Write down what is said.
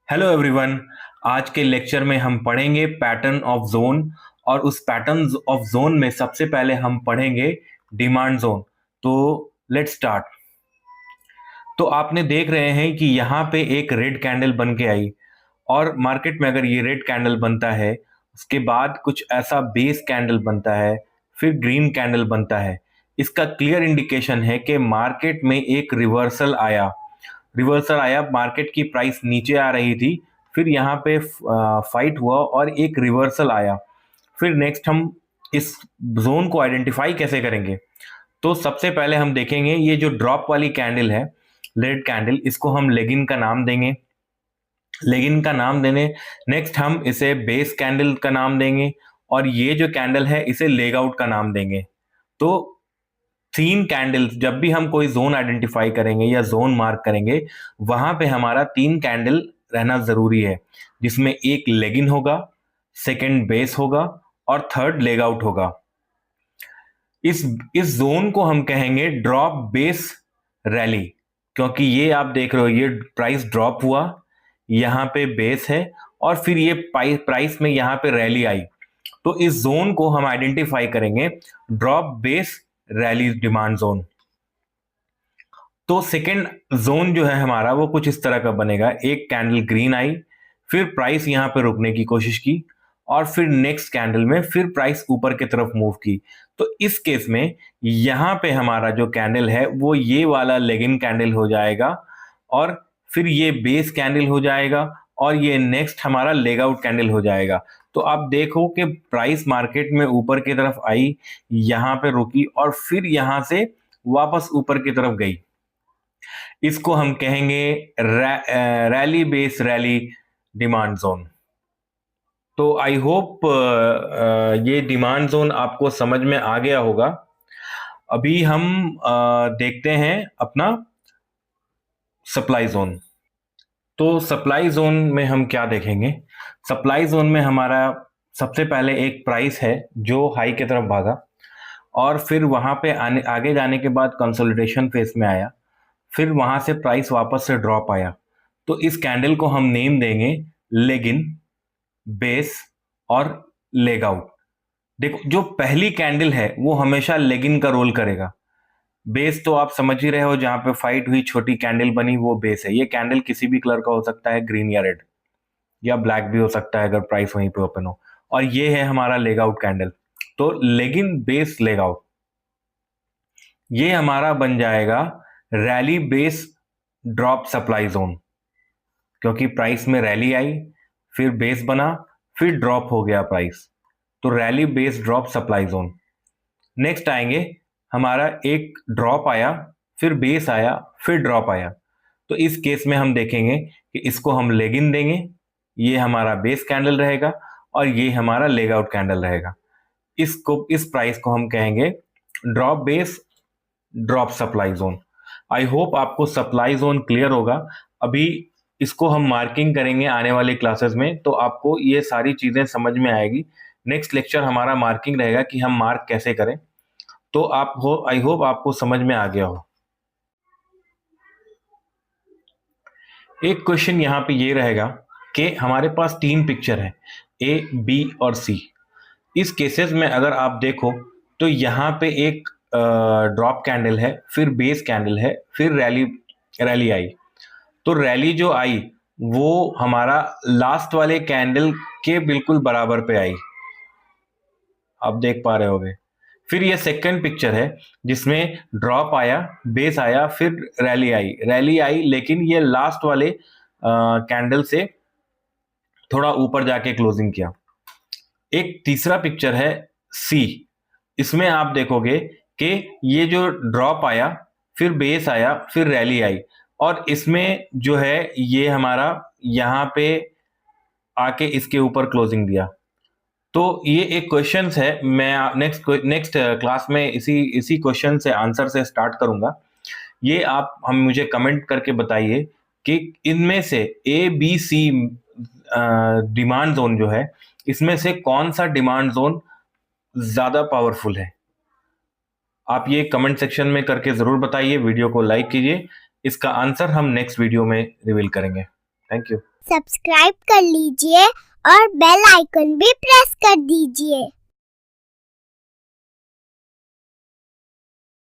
Hello everyone. आज के lecture में हम पढ़ेंगे पैटर्न ऑफ जोन। और उस पैटर्न ऑफ जोन में सबसे पहले हम पढ़ेंगे डिमांड जोन। तो लेट्स स्टार्ट। तो आपने देख रहे हैं कि यहाँ पे एक रेड कैंडल बन के आई, और मार्केट में अगर ये रेड कैंडल बनता है उसके बाद कुछ ऐसा बेस कैंडल बनता है, फिर ग्रीन कैंडल बनता है। इसका क्लियर इंडिकेशन है कि मार्केट में एक रिवर्सल आया। मार्केट की प्राइस नीचे आ रही थी, फिर यहाँ पे फाइट हुआ और एक रिवर्सल आया। फिर नेक्स्ट हम इस जोन को आइडेंटिफाई कैसे करेंगे? तो सबसे पहले हम देखेंगे ये जो ड्रॉप वाली कैंडल है, रेड कैंडल, इसको हम लेगिन का नाम देंगे। लेगिन का नाम देने नेक्स्ट हम इसे बेस कैंडल का नाम देंगे, और ये जो कैंडल है इसे लेग आउट का नाम देंगे। तो तीन कैंडल, जब भी हम कोई जोन आइडेंटिफाई करेंगे या जोन मार्क करेंगे, वहां पे हमारा तीन कैंडल रहना जरूरी है, जिसमें एक लेगिन होगा, सेकंड बेस होगा, और थर्ड लेग आउट होगा। इस इस जोन को हम कहेंगे ड्रॉप बेस रैली, क्योंकि ये आप देख रहे हो ये प्राइस ड्रॉप हुआ, यहाँ पे बेस है, और फिर ये प्राइस में यहाँ पे रैली आई। तो इस जोन को हम आइडेंटिफाई करेंगे drop base rally demand zone. तो सेकंड जोन जो है हमारा वो कुछ इस तरह का बनेगा। एक कैंडल ग्रीन आई, फिर प्राइस यहां पे रुकने की कोशिश की, और फिर नेक्स्ट कैंडल में फिर प्राइस ऊपर की तरफ मूव की। तो इस केस में यहां पे हमारा जो कैंडल है वो ये वाला लेगिन कैंडल हो जाएगा, और फिर ये बेस कैंडल हो जाएगा, और ये नेक्स्ट हमारा लेग आउट कैंडल हो जाएगा। तो आप देखो कि प्राइस मार्केट में ऊपर की तरफ आई, यहां पे रुकी, और फिर यहां से वापस ऊपर की तरफ गई। इसको हम कहेंगे rally base rally demand zone. तो आई होप ये डिमांड जोन आपको समझ में आ गया होगा। अभी हम देखते हैं अपना सप्लाई जोन। तो सप्लाई जोन में हम क्या देखेंगे? सप्लाई जोन में हमारा सबसे पहले एक प्राइस है जो हाई की तरफ भागा, और फिर वहां पे आगे जाने के बाद कंसोलिडेशन फेज में आया, फिर वहां से प्राइस वापस से ड्रॉप आया। तो इस कैंडल को हम नेम देंगे लेग इन, बेस और लेग आउट। देखो, जो पहली कैंडल है वो हमेशा लेग इन का रोल करेगा। बेस तो आप समझ ही रहे हो, जहां पे फाइट हुई छोटी कैंडल बनी वो बेस है। ये कैंडल किसी भी कलर का हो सकता है, ग्रीन या रेड या ब्लैक भी हो सकता है अगर प्राइस वहीं पे ओपन हो। और ये है हमारा लेग आउट कैंडल। तो leg in, base, leg out, ये हमारा बन जाएगा rally base drop supply zone, क्योंकि प्राइस में रैली आई, फिर बेस बना, फिर ड्रॉप हो गया प्राइस। तो rally base drop supply zone. Next आएंगे, हमारा एक ड्रॉप आया, फिर बेस आया, फिर ड्रॉप आया। तो इस केस में हम देखेंगे कि इसको हम लेग इन देंगे, ये हमारा बेस कैंडल रहेगा, और ये हमारा लेग आउट कैंडल रहेगा। इस प्राइस को हम कहेंगे drop base drop supply zone. I hope आपको सप्लाई जोन क्लियर होगा। अभी इसको हम मार्किंग करेंगे आने वाले क्लासेस में, तो आपको ये सारी चीजें समझ में आएगी। नेक्स्ट लेक्चर हमारा मार्किंग रहेगा कि हम मार्क कैसे करें। तो आई होप आपको समझ में आ गया हो। एक क्वेश्चन यहाँ पे ये रहेगा कि हमारे पास तीन पिक्चर है, ए, बी और सी। इस केसेस में अगर आप देखो तो यहाँ पे एक ड्रॉप कैंडल है, फिर बेस कैंडल है, फिर रैली रैली आई। तो रैली जो आई वो हमारा लास्ट वाले कैंडल के बिल्कुल बराबर पे आई, आप देख पा रहे होगे। फिर ये सेकंड पिक्चर है जिसमें ड्रॉप आया, बेस आया, फिर रैली आई, लेकिन ये लास्ट वाले कैंडल से थोड़ा ऊपर जाके क्लोजिंग किया। एक तीसरा पिक्चर है सी। इसमें आप देखोगे कि ये जो ड्रॉप आया, फिर बेस आया, फिर रैली आई, और इसमें जो है ये हमारा यहाँ पे आके इसके ऊपर क्लोजिंग दिया। तो ये एक क्वेश्चन है, मैं नेक्स्ट क्लास में इसी इसी क्वेश्चन से आंसर से स्टार्ट करूंगा। ये आप हम मुझे कमेंट करके बताइए कि इनमें से A B C demand zone जो है, इसमें से कौन सा डिमांड जोन ज्यादा पावरफुल है। आप ये कमेंट सेक्शन में करके जरूर बताइए। वीडियो को लाइक कीजिए। इसका आंसर हम नेक्स्ट वीडियो में रिवील करेंगे। Thank you. सब्सक्राइब कर लीजिए और बेल आइकन भी प्रेस कर दीजिए।